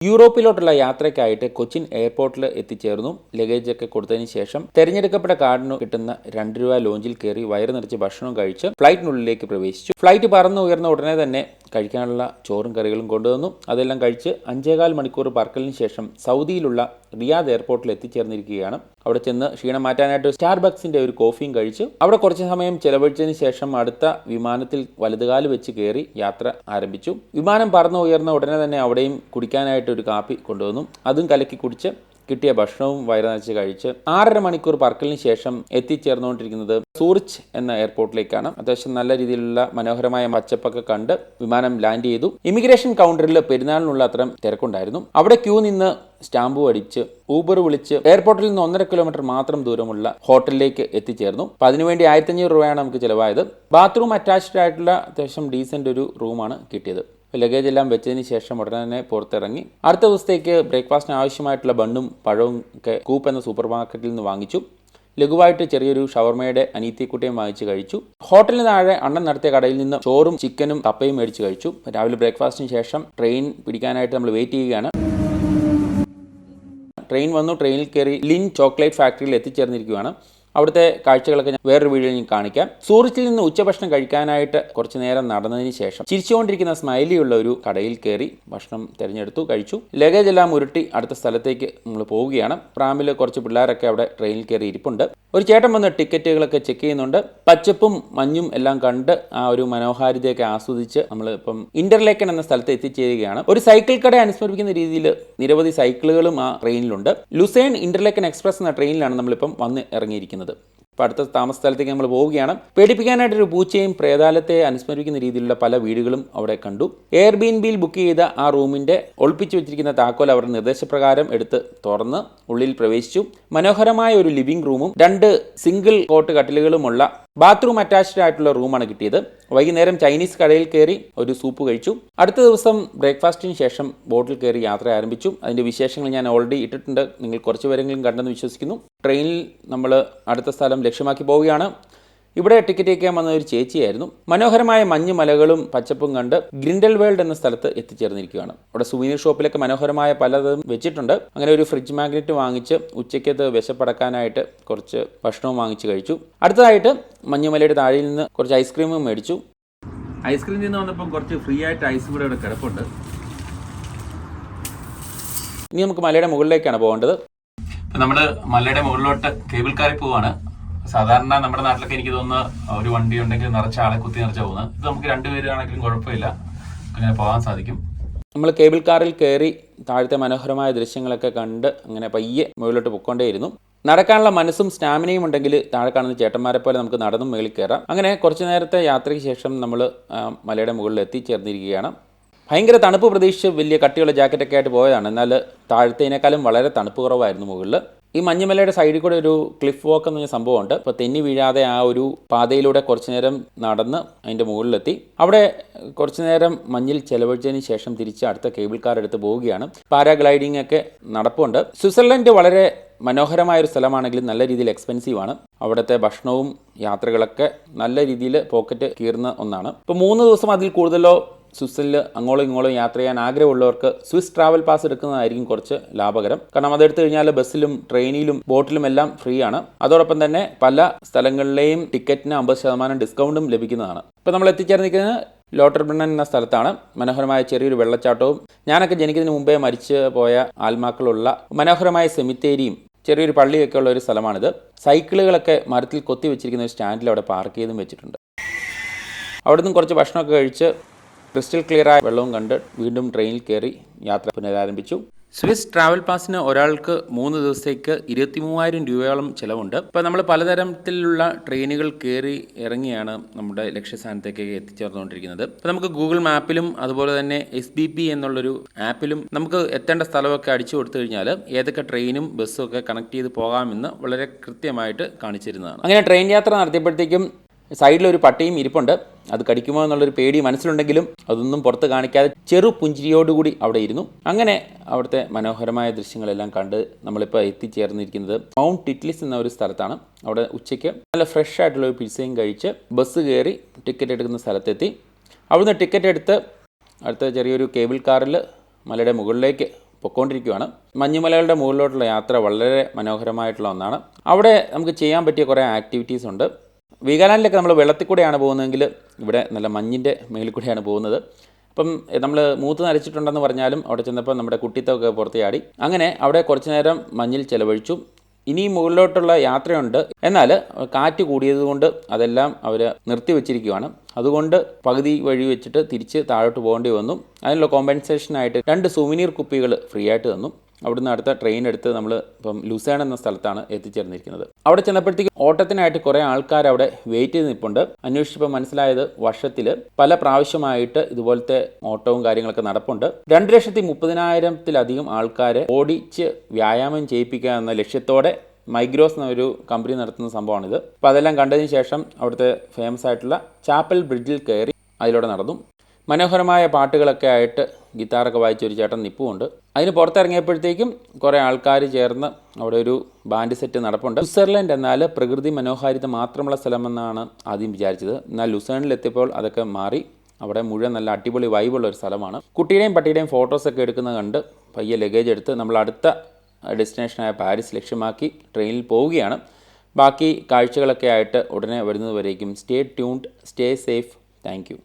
യൂറോപ്പിലോട്ടുള്ള യാത്രയ്ക്കായിട്ട് കൊച്ചിൻ എയർപോർട്ടിൽ എത്തിച്ചേർന്നു. ലഗേജൊക്കെ കൊടുത്തതിന് ശേഷം തിരഞ്ഞെടുക്കപ്പെട്ട കാർഡിന് കിട്ടുന്ന ₹2 ലോഞ്ചിൽ കയറി വയറ് നിറച്ച് ഭക്ഷണവും കഴിച്ച് ഫ്ലൈറ്റിനുള്ളിലേക്ക് പ്രവേശിച്ചു. ഫ്ലൈറ്റ് പറന്ന് ഉയർന്ന ഉടനെ തന്നെ കഴിക്കാനുള്ള ചോറും കറികളും കൊണ്ടുവന്നു. അതെല്ലാം കഴിച്ച് 5.25 മണിക്കൂർ പറക്കലിന് ശേഷം സൗദിയിലുള്ള റിയാദ് എയർപോർട്ടിൽ എത്തിച്ചേർന്നിരിക്കുകയാണ്. അവിടെ ചെന്ന് ക്ഷീണം മാറ്റാനായിട്ട് സ്റ്റാർബക്സിന്റെ ഒരു കോഫിയും കഴിച്ചു. അവിടെ കുറച്ച് സമയം ചെലവഴിച്ചതിന് ശേഷം അടുത്ത വിമാനത്തിൽ വലതുകാല് വെച്ച് കയറി യാത്ര ആരംഭിച്ചു. വിമാനം പറന്ന് ഉയർന്ന ഉടനെ തന്നെ അവിടെയും കുടിക്കാനായിട്ട് ഒരു കാപ്പി കൊണ്ടുവന്നു. അതും കലക്കി കുടിച്ച് കിട്ടിയ ഭക്ഷണവും വയറ് നിറച്ച് കഴിച്ച് 6.5 മണിക്കൂർ പറക്കലിന് ശേഷം എത്തിച്ചേർന്നുകൊണ്ടിരിക്കുന്നത് സൂറിച്ച് എന്ന എയർപോർട്ടിലേക്കാണ്. അത്യാവശ്യം നല്ല രീതിയിലുള്ള മനോഹരമായ പച്ചപ്പൊക്കെ കണ്ട് വിമാനം ലാൻഡ് ചെയ്തു. ഇമിഗ്രേഷൻ കൗണ്ടറിൽ പെരുന്നാളിനുള്ള അത്രയും തിരക്കുണ്ടായിരുന്നു. അവിടെ ക്യൂ നിന്ന് സ്റ്റാമ്പ് അടിച്ച് ഊബർ വിളിച്ച് എയർപോർട്ടിൽ നിന്ന് 1.5 കിലോമീറ്റർ മാത്രം ദൂരമുള്ള ഹോട്ടലിലേക്ക് എത്തിച്ചേർന്നു. അപ്പോൾ അതിനുവേണ്ടി ₹1500 നമുക്ക് ചിലവായത്. ബാത്റൂം അറ്റാച്ച്ഡ് ആയിട്ടുള്ള അത്യാവശ്യം ഡീസൻ്റ് ഒരു റൂമാണ് കിട്ടിയത്. ലഗേജ് എല്ലാം വെച്ചതിന് ശേഷം ഉടനെ തന്നെ പുറത്തിറങ്ങി. അടുത്ത ദിവസത്തേക്ക് ബ്രേക്ക്ഫാസ്റ്റിന് ആവശ്യമായിട്ടുള്ള ബണ്ണും പഴവും ഒക്കെ കൂപ്പ് എന്ന സൂപ്പർ മാർക്കറ്റിൽ നിന്ന് വാങ്ങിച്ചു. ലഘുവായിട്ട് ചെറിയൊരു ഷവർമയുടെ അനീത്തിക്കുട്ടിയും വാങ്ങിച്ച് കഴിച്ചു. ഹോട്ടലിന് താഴെ അണ്ണൻ നടത്തിയ കടയിൽ നിന്ന് ചോറും ചിക്കനും കപ്പയും മേടിച്ച് കഴിച്ചു. രാവിലെ ബ്രേക്ക്ഫാസ്റ്റിന് ശേഷം ട്രെയിൻ പിടിക്കാനായിട്ട് നമ്മൾ വെയിറ്റ് ചെയ്യുകയാണ്. ട്രെയിൻ വന്നു. ട്രെയിനിൽ കയറി ലിൻ ചോക്ലേറ്റ് ഫാക്ടറിയിൽ എത്തിച്ചേർന്നിരിക്കുകയാണ്. അവിടുത്തെ കാഴ്ചകളൊക്കെ ഞാൻ വേറൊരു വീഡിയോയിൽ ഞാൻ കാണിക്കാം. സൂറിച്ചിൽ നിന്ന് ഉച്ചഭക്ഷണം കഴിക്കാനായിട്ട് കുറച്ച് നേരം നടന്നതിന് ശേഷം ചിരിച്ചുകൊണ്ടിരിക്കുന്ന സ്മൈലിയുള്ള ഒരു കടയിൽ കയറി ഭക്ഷണം തിരഞ്ഞെടുത്തു, കഴിച്ചു. ലഗേജ് എല്ലാം ഉരുട്ടി അടുത്ത സ്ഥലത്തേക്ക് നമ്മൾ പോവുകയാണ്. പ്രാമിൽ കുറച്ച് പിള്ളേരൊക്കെ അവിടെ ട്രെയിനിൽ കയറി ഇരിപ്പുണ്ട്. ഒരു ചേട്ടൻ വന്ന് ടിക്കറ്റുകളൊക്കെ ചെക്ക് ചെയ്യുന്നുണ്ട്. പച്ചപ്പും മഞ്ഞും എല്ലാം കണ്ട് ആ ഒരു മനോഹാരിതയൊക്കെ ആസ്വദിച്ച് നമ്മൾ ഇപ്പം ഇന്റർലേക്കൻ എന്ന സ്ഥലത്ത് എത്തിച്ചേരുകയാണ്. ഒരു സൈക്കിൾ കട അനുസ്മരിപ്പിക്കുന്ന രീതിയിൽ നിരവധി സൈക്കിളുകളും ആ ട്രെയിനിലുണ്ട്. ലുസേൺ ഇന്റർലേക്കൻ എക്സ്പ്രസ് എന്ന ട്രെയിനിലാണ് നമ്മളിപ്പം വന്ന് ഇറങ്ങിയിരിക്കുന്നത്. ഇപ്പോൾ അടുത്ത താമസ സ്ഥലത്തേക്ക് നമ്മൾ പോവുകയാണ്. പേടിപ്പിക്കാനായിട്ടൊരു പൂച്ചയും പ്രേതാലത്തെ അനുസ്മരിക്കുന്ന രീതിയിലുള്ള പല വീടുകളും അവിടെ കണ്ടു. എയർബിഎൻബിയിൽ ബുക്ക് ചെയ്ത ആ റൂമിന്റെ ഒളിപ്പിച്ചു വെച്ചിരിക്കുന്ന താക്കോൽ അവരുടെ നിർദ്ദേശപ്രകാരം എടുത്ത് തുറന്ന് ഉള്ളിൽ പ്രവേശിച്ചു. മനോഹരമായ ഒരു ലിവിംഗ് റൂമും 2 സിംഗിൾ കോട്ട് കട്ടിലുകളുമുള്ള ബാത്റൂം അറ്റാച്ച്ഡ് ആയിട്ടുള്ള റൂമാണ് കിട്ടിയത്. വൈകുന്നേരം ചൈനീസ് കടയിൽ കയറി ഒരു സൂപ്പ് കഴിച്ചു. അടുത്ത ദിവസം ബ്രേക്ക്ഫാസ്റ്റിന് ശേഷം ബോട്ടിൽ കയറി യാത്ര ആരംഭിച്ചു. അതിൻ്റെ വിശേഷങ്ങൾ ഞാൻ ഓൾറെഡി ഇട്ടിട്ടുണ്ട്. നിങ്ങൾ കുറച്ച് പേരെങ്കിലും കണ്ടെന്ന് വിശ്വസിക്കുന്നു. ട്രെയിനിൽ നമ്മൾ അടുത്ത സ്ഥലം ലക്ഷ്യമാക്കി പോവുകയാണ്. ഇവിടെ ടിക്കറ്റ് വയ്ക്കാൻ വന്ന ഒരു ചേച്ചിയായിരുന്നു. മനോഹരമായ മഞ്ഞ് മലകളും പച്ചപ്പും കണ്ട് ഗ്രിൻഡൽ വേൾഡ് എന്ന സ്ഥലത്ത് എത്തിച്ചേർന്നിരിക്കുകയാണ്. അവിടെ സുവീനീർ ഷോപ്പിലൊക്കെ മനോഹരമായ പലതും വെച്ചിട്ടുണ്ട്. അങ്ങനെ ഒരു ഫ്രിഡ്ജ് മാഗ്നറ്റ് വാങ്ങിച്ച് ഉച്ചയ്ക്കത് വിശപ്പടക്കാനായിട്ട് കുറച്ച് ഭക്ഷണവും വാങ്ങിച്ച് കഴിച്ചു. അടുത്തതായിട്ട് മഞ്ഞുമലയുടെ താഴെയിൽ നിന്ന് കുറച്ച് ഐസ്ക്രീമും മേടിച്ചു. ഐസ്ക്രീമിൽ നിന്ന് വന്നപ്പം കുറച്ച് ഫ്രീ ആയിട്ട് ഐസ് കൂടെ ഇവിടെ കിടപ്പുണ്ട്. ഇനി നമുക്ക് മലയുടെ മുകളിലേക്കാണ് പോകേണ്ടത്. നമ്മൾ മലയുടെ മുകളിലോട്ട് കേബിൾ കാറിൽ പോവാണ്. സാധാരണ നമ്മുടെ നാട്ടിലൊക്കെ എനിക്ക് തോന്നുന്ന ഒരു വണ്ടി ഉണ്ടെങ്കിൽ നിറച്ച ആളെ കുത്തി നിറച്ച പോകുന്നത്. ഇത് നമുക്ക് 2 പേരാണെങ്കിലും കുഴപ്പമില്ല, അങ്ങനെ പോകാൻ സാധിക്കും. നമ്മൾ കേബിൾ കാറിൽ കയറി താഴത്തെ മനോഹരമായ ദൃശ്യങ്ങളൊക്കെ കണ്ട് അങ്ങനെ പയ്യെ മുകളിലോട്ട് പൊയ്ക്കൊണ്ടേയിരുന്നു. നടക്കാനുള്ള മനസ്സും സ്റ്റാമിനയും ഉണ്ടെങ്കിൽ താഴെ കാണുന്ന ചേട്ടന്മാരെ പോലെ നമുക്ക് നടന്നും മുകളിൽ കയറാം. അങ്ങനെ കുറച്ച് നേരത്തെ യാത്രയ്ക്ക് ശേഷം നമ്മൾ മലയുടെ മുകളിൽ എത്തിച്ചേർന്നിരിക്കുകയാണ്. ഭയങ്കര തണുപ്പ് പ്രതീക്ഷിച്ച് വലിയ കട്ടിയുള്ള ജാക്കറ്റൊക്കെ ആയിട്ട് പോയതാണ്. എന്നാൽ താഴത്തേനേക്കാളും വളരെ തണുപ്പ് കുറവായിരുന്നു മുകളിൽ. ഈ മഞ്ഞുമലയുടെ സൈഡിൽ കൂടെ ഒരു ക്ലിഫ് വാക്ക് എന്ന് പറഞ്ഞ സംഭവമുണ്ട്. അപ്പോൾ തെന്നി വീഴാതെ ആ ഒരു പാതയിലൂടെ കുറച്ച് നേരം നടന്ന് അതിൻ്റെ മുകളിലെത്തി. അവിടെ കുറച്ച് നേരം മഞ്ഞിൽ ചെലവഴിച്ചതിന് ശേഷം തിരിച്ച് അടുത്ത കേബിൾ കാർ എടുത്ത് പോവുകയാണ്. പാരാഗ്ലൈഡിംഗ് ഒക്കെ നടപ്പുണ്ട്. സ്വിറ്റ്സർലൻഡ് വളരെ മനോഹരമായൊരു സ്ഥലമാണെങ്കിലും നല്ല രീതിയിൽ എക്സ്പെൻസീവ് ആണ്. അവിടുത്തെ ഭക്ഷണവും യാത്രകളൊക്കെ നല്ല രീതിയിൽ പോക്കറ്റ് കീറുന്ന ഒന്നാണ്. ഇപ്പോൾ 3 ദിവസം അതിൽ കൂടുതലോ സ്വിസ്സിൽ അങ്ങോളം ഇങ്ങോളം യാത്ര ചെയ്യാൻ ആഗ്രഹമുള്ളവർക്ക് സ്വിസ് ട്രാവൽ പാസ് എടുക്കുന്നതായിരിക്കും കുറച്ച് ലാഭകരം. കാരണം അതെടുത്തു കഴിഞ്ഞാൽ ബസ്സിലും ട്രെയിനിലും ബോട്ടിലും എല്ലാം ഫ്രീ ആണ്. അതോടൊപ്പം തന്നെ പല സ്ഥലങ്ങളിലെയും ടിക്കറ്റിന് 50% ഡിസ്കൗണ്ടും ലഭിക്കുന്നതാണ്. ഇപ്പോൾ നമ്മൾ എത്തിച്ചേർന്നിരിക്കുന്നത് ലോട്ടർബ്രണ്ണൻ എന്ന സ്ഥലത്താണ്. മനോഹരമായ ചെറിയൊരു വെള്ളച്ചാട്ടവും ഞാനൊക്കെ ജനിക്കുന്നതിന് മുമ്പേ മരിച്ചു പോയ ആത്മാക്കളുള്ള മനോഹരമായ സെമിത്തേരിയും ചെറിയൊരു പള്ളിയൊക്കെ ഉള്ള ഒരു സ്ഥലമാണിത്. സൈക്കിളുകളൊക്കെ മരത്തിൽ കൊത്തി വെച്ചിരിക്കുന്ന ഒരു സ്റ്റാൻഡിൽ അവിടെ പാർക്ക് ചെയ്തും വെച്ചിട്ടുണ്ട്. അവിടെ നിന്നും കുറച്ച് ഭക്ഷണമൊക്കെ കഴിച്ച് ക്രിസ്റ്റൽ ക്ലിയറായ വെള്ളവും കണ്ട് വീണ്ടും ട്രെയിനിൽ കയറി യാത്ര പുനരാരംഭിച്ചു. സ്വിസ് ട്രാവൽ പാസിന് ഒരാൾക്ക് 3 ദിവസത്തേക്ക് 23,000 രൂപയോളം ചിലവുണ്ട്. ഇപ്പോൾ നമ്മൾ പലതരത്തിലുള്ള ട്രെയിനുകൾ കയറി ഇറങ്ങിയാണ് നമ്മുടെ ലക്ഷ്യസ്ഥാനത്തേക്ക് എത്തിച്ചേർന്നുകൊണ്ടിരിക്കുന്നത്. ഇപ്പോൾ നമുക്ക് ഗൂഗിൾ മാപ്പിലും അതുപോലെ തന്നെ SBP എന്നുള്ളൊരു ആപ്പിലും നമുക്ക് എത്തേണ്ട സ്ഥലമൊക്കെ അടിച്ചു കൊടുത്തു കഴിഞ്ഞാൽ ഏതൊക്കെ ട്രെയിനും ബസ്സും ഒക്കെ കണക്ട് ചെയ്ത് പോകാമെന്ന് വളരെ കൃത്യമായിട്ട് കാണിച്ചിരുന്നതാണ്. അങ്ങനെ ട്രെയിൻ യാത്ര നടത്തിയപ്പോഴത്തേക്കും സൈഡിലൊരു പട്ടിയും ഇരിപ്പുണ്ട്. അത് കടിക്കുമോ എന്നുള്ളൊരു പേടി മനസ്സിലുണ്ടെങ്കിലും അതൊന്നും പുറത്ത് കാണിക്കാതെ ചെറു പുഞ്ചിരിയോടുകൂടി അവിടെ ഇരുന്നു. അങ്ങനെ അവിടുത്തെ മനോഹരമായ ദൃശ്യങ്ങളെല്ലാം കണ്ട് നമ്മളിപ്പോൾ എത്തിച്ചേർന്നിരിക്കുന്നത് മൗണ്ട് ടിറ്റ്ലിസ് എന്ന ഒരു സ്ഥലത്താണ്. അവിടെ ഉച്ചയ്ക്ക് നല്ല ഫ്രഷ് ആയിട്ടുള്ള ഒരു പിസ്സയും കഴിച്ച് ബസ് കയറി ടിക്കറ്റ് എടുക്കുന്ന സ്ഥലത്തെത്തി. അവിടുന്ന് ടിക്കറ്റ് എടുത്ത് അടുത്ത ചെറിയൊരു കേബിൾ കാറിൽ മലയുടെ മുകളിലേക്ക് പൊയ്ക്കൊണ്ടിരിക്കുകയാണ്. മഞ്ഞുമലകളുടെ മുകളിലോട്ടുള്ള യാത്ര വളരെ മനോഹരമായിട്ടുള്ള ഒന്നാണ്. അവിടെ നമുക്ക് ചെയ്യാൻ പറ്റിയ കുറേ ആക്ടിവിറ്റീസ് ഉണ്ട്. വീഗാലാൻഡിലൊക്കെ നമ്മൾ വെള്ളത്തിൽ കൂടെയാണ് പോകുന്നതെങ്കിൽ ഇവിടെ നല്ല മഞ്ഞിൻ്റെ മേളിൽ കൂടെയാണ് പോകുന്നത്. അപ്പം നമ്മൾ മൂത്ത് നരച്ചിട്ടുണ്ടെന്ന് പറഞ്ഞാലും അവിടെ ചെന്നപ്പോൾ നമ്മുടെ കുട്ടിത്തൊക്കെ പുറത്ത് ചാടി. അങ്ങനെ അവിടെ കുറച്ച് നേരം മഞ്ഞിൽ ചിലവഴിച്ചു. ഇനി മുകളിലോട്ടുള്ള യാത്രയുണ്ട്. എന്നാൽ കാറ്റ് കൂടിയതുകൊണ്ട് അതെല്ലാം അവർ നിർത്തിവെച്ചിരിക്കുകയാണ്. അതുകൊണ്ട് പകുതി വഴി വെച്ചിട്ട് തിരിച്ച് താഴോട്ട് പോകേണ്ടി വന്നു. അതിനുള്ള കോമ്പൻസേഷനായിട്ട് 2 സുവനീർ കുപ്പികൾ ഫ്രീ ആയിട്ട് തന്നു. അവിടുന്ന് അടുത്ത ട്രെയിൻ എടുത്ത് നമ്മൾ ഇപ്പം ലുസേൺ എന്ന സ്ഥലത്താണ് എത്തിച്ചേർന്നിരിക്കുന്നത്. അവിടെ ചെന്നപ്പോഴത്തേക്ക് ഓട്ടത്തിനായിട്ട് കുറേ ആൾക്കാർ അവിടെ വെയിറ്റ് ചെയ്ത് നിൽപ്പുണ്ട്. അന്വേഷിച്ചപ്പോൾ മനസ്സിലായത് വർഷത്തിൽ പല പ്രാവശ്യമായിട്ട് ഇതുപോലത്തെ ഓട്ടവും കാര്യങ്ങളൊക്കെ നടപ്പുണ്ട്. 2,30,000-ത്തിലധികം ആൾക്കാരെ ഓടിച്ച് വ്യായാമം ചെയ്യിപ്പിക്കുക എന്ന ലക്ഷ്യത്തോടെ മൈഗ്രോസ് എന്നൊരു കമ്പനി നടത്തുന്ന സംഭവമാണിത്. അപ്പോൾ അതെല്ലാം കണ്ടതിന് ശേഷം അവിടുത്തെ ഫേമസ് ആയിട്ടുള്ള ചാപ്പൽ ബ്രിഡ്ജിൽ കയറി അതിലൂടെ നടന്നു. മനോഹരമായ പാട്ടുകളൊക്കെ ആയിട്ട് ഗിത്താറൊക്കെ വായിച്ച ഒരു ചേട്ടൻ നിൽപ്പുമുണ്ട്. അതിന് പുറത്തിറങ്ങിയപ്പോഴത്തേക്കും കുറേ ആൾക്കാർ ചേർന്ന് അവിടെ ഒരു ബാൻഡ് സെറ്റ് നടപ്പുണ്ട്. സ്വിറ്റ്സർലൻഡ് എന്നാൽ പ്രകൃതി മനോഹാരിത മാത്രമുള്ള സ്ഥലമെന്നാണ് ആദ്യം വിചാരിച്ചത്. എന്നാൽ ലുസേണിലെത്തിയപ്പോൾ അതൊക്കെ മാറി. അവിടെ മുഴുവൻ നല്ല അടിപൊളി വൈബുള്ള ഒരു സ്ഥലമാണ്. കുട്ടിയുടെയും പട്ടിയുടെയും ഫോട്ടോസൊക്കെ എടുക്കുന്നത് കണ്ട് പയ്യെ ലഗേജ് എടുത്ത് നമ്മൾ അടുത്ത ഡെസ്റ്റിനേഷനായ പാരീസ് ലക്ഷ്യമാക്കി ട്രെയിനിൽ പോവുകയാണ്. ബാക്കി കാഴ്ചകളൊക്കെ ആയിട്ട് ഉടനെ വരുന്നതുവരേക്കും stay tuned, stay safe. Thank U.